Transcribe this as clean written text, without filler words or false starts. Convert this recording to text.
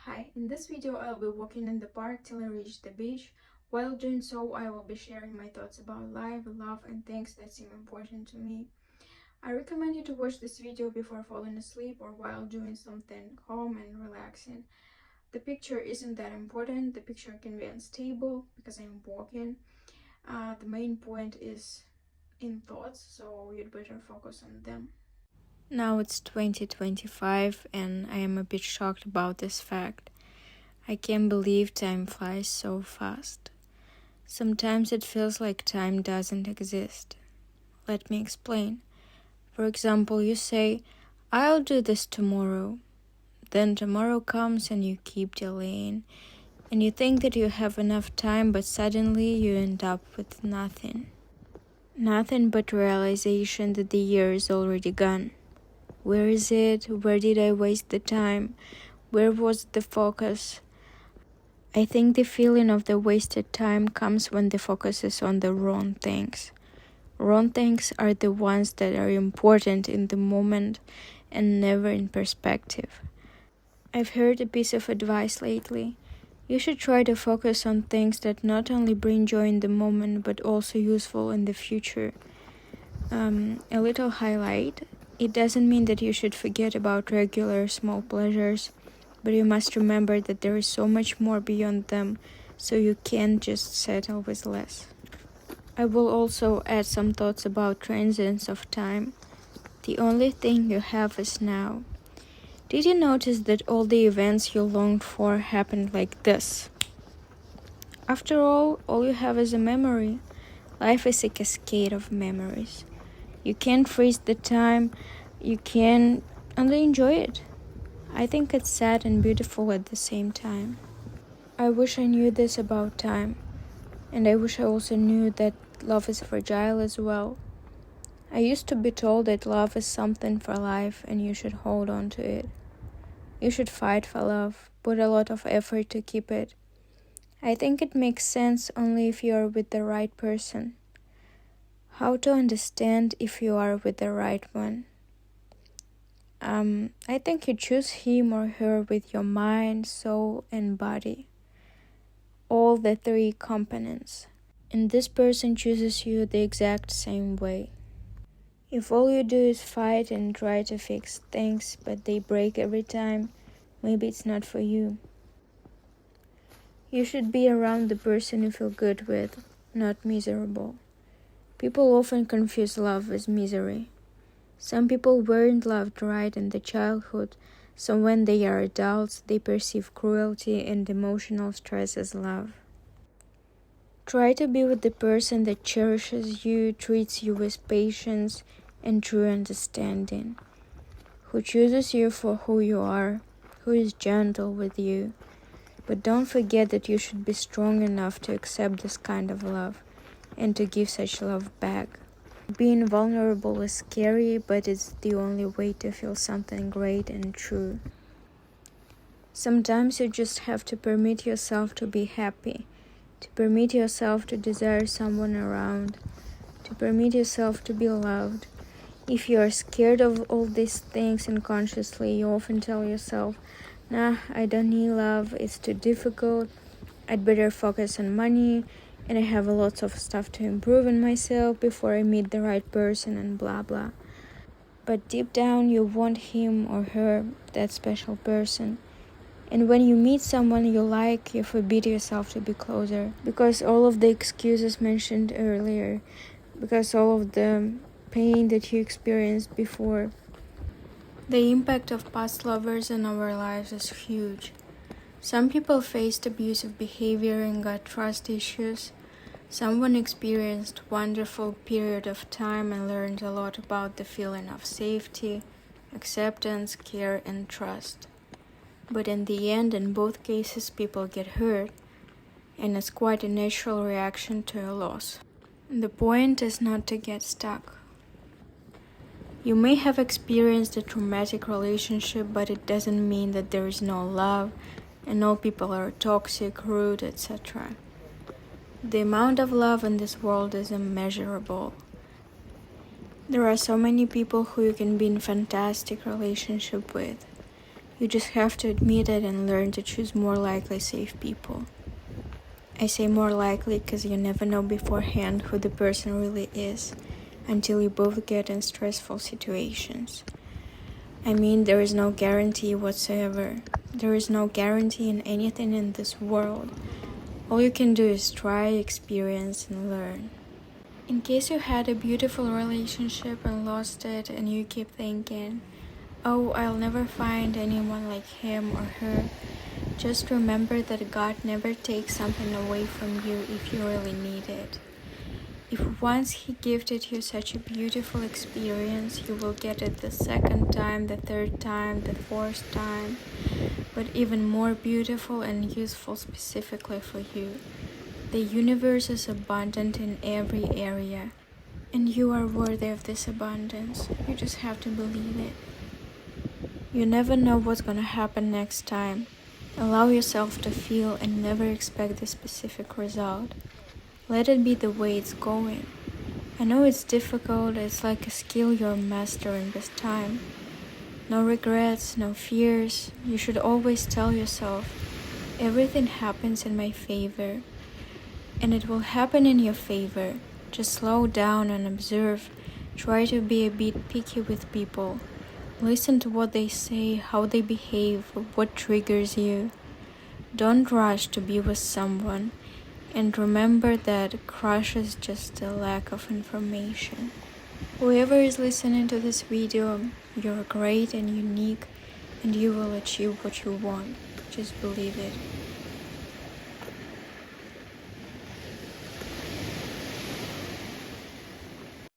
Hi, in this video I'll be walking in the park till I reach the beach. While doing so, I will be sharing my thoughts about life, love, and things that seem important to me. I recommend you to watch this video before falling asleep or while doing something calm and relaxing. The picture isn't that important, the picture can be unstable because I'm walking. The main point is in thoughts, so you'd better focus on them. Now it's 2025 and I am a bit shocked about this fact. I can't believe time flies so fast. Sometimes it feels like time doesn't exist. Let me explain. For example, you say, I'll do this tomorrow. Then tomorrow comes and you keep delaying. And you think that you have enough time, but suddenly you end up with nothing. Nothing but realization that the year is already gone. Where is it? Where did I waste the time? Where was the focus? I think the feeling of the wasted time comes when the focus is on the wrong things. Wrong things are the ones that are important in the moment and never in perspective. I've heard a piece of advice lately. You should try to focus on things that not only bring joy in the moment but also useful in the future. A little highlight. It doesn't mean that you should forget about regular small pleasures, but you must remember that there is so much more beyond them, so you can't just settle with less. I will also add some thoughts about transience of time. The only thing you have is now. Did you notice that all the events you longed for happened like this? After all you have is a memory. Life is a cascade of memories. You can't freeze the time, you can only enjoy it. I think it's sad and beautiful at the same time. I wish I knew this about time, and I wish I also knew that love is fragile as well. I used to be told that love is something for life and you should hold on to it. You should fight for love, put a lot of effort to keep it. I think it makes sense only if you are with the right person. How to understand if you are with the right one? I think you choose him or her with your mind, soul, and body. All the three components. And this person chooses you the exact same way. If all you do is fight and try to fix things, but they break every time, maybe it's not for you. You should be around the person you feel good with, not miserable. People often confuse love with misery. Some people weren't loved right in the childhood, so when they are adults, they perceive cruelty and emotional stress as love. Try to be with the person that cherishes you, treats you with patience and true understanding, who chooses you for who you are, who is gentle with you. But don't forget that you should be strong enough to accept this kind of love and to give such love back. Being vulnerable is scary, but it's the only way to feel something great and true. Sometimes you just have to permit yourself to be happy, to permit yourself to desire someone around, to permit yourself to be loved. If you are scared of all these things unconsciously, you often tell yourself, nah, I don't need love, it's too difficult, I'd better focus on money, and I have lots of stuff to improve in myself before I meet the right person and blah blah. But deep down you want him or her, that special person. And when you meet someone you like, you forbid yourself to be closer. Because all of the excuses mentioned earlier, because all of the pain that you experienced before. The impact of past lovers in our lives is huge. Some people faced abusive behavior and got trust issues. Someone experienced wonderful period of time and learned a lot about the feeling of safety, acceptance, care, and trust. But in the end, in both cases, people get hurt, and it's quite a natural reaction to a loss. The point is not to get stuck. You may have experienced a traumatic relationship, but it doesn't mean that there is no love and all people are toxic, rude, etc. The amount of love in this world is immeasurable. There are so many people who you can be in fantastic relationship with. You just have to admit it and learn to choose more likely safe people. I say more likely because you never know beforehand who the person really is until you both get in stressful situations. I mean, there is no guarantee whatsoever. There is no guarantee in anything in this world. All you can do is try, experience, and learn. In case you had a beautiful relationship and lost it and you keep thinking, oh, I'll never find anyone like him or her, just remember that God never takes something away from you if you really need it. If once He gifted you such a beautiful experience, you will get it the second time, the third time, the fourth time, but even more beautiful and useful specifically for you. The universe is abundant in every area, and you are worthy of this abundance. You just have to believe it. You never know what's gonna happen next time. Allow yourself to feel and never expect the specific result. Let it be the way it's going. I know it's difficult, it's like a skill you're mastering with time. No regrets, no fears. You should always tell yourself, everything happens in my favor. And it will happen in your favor. Just slow down and observe. Try to be a bit picky with people. Listen to what they say, how they behave, what triggers you. Don't rush to be with someone. And remember that crush is just a lack of information. Whoever is listening to this video, you're great and unique, and you will achieve what you want. Just believe it.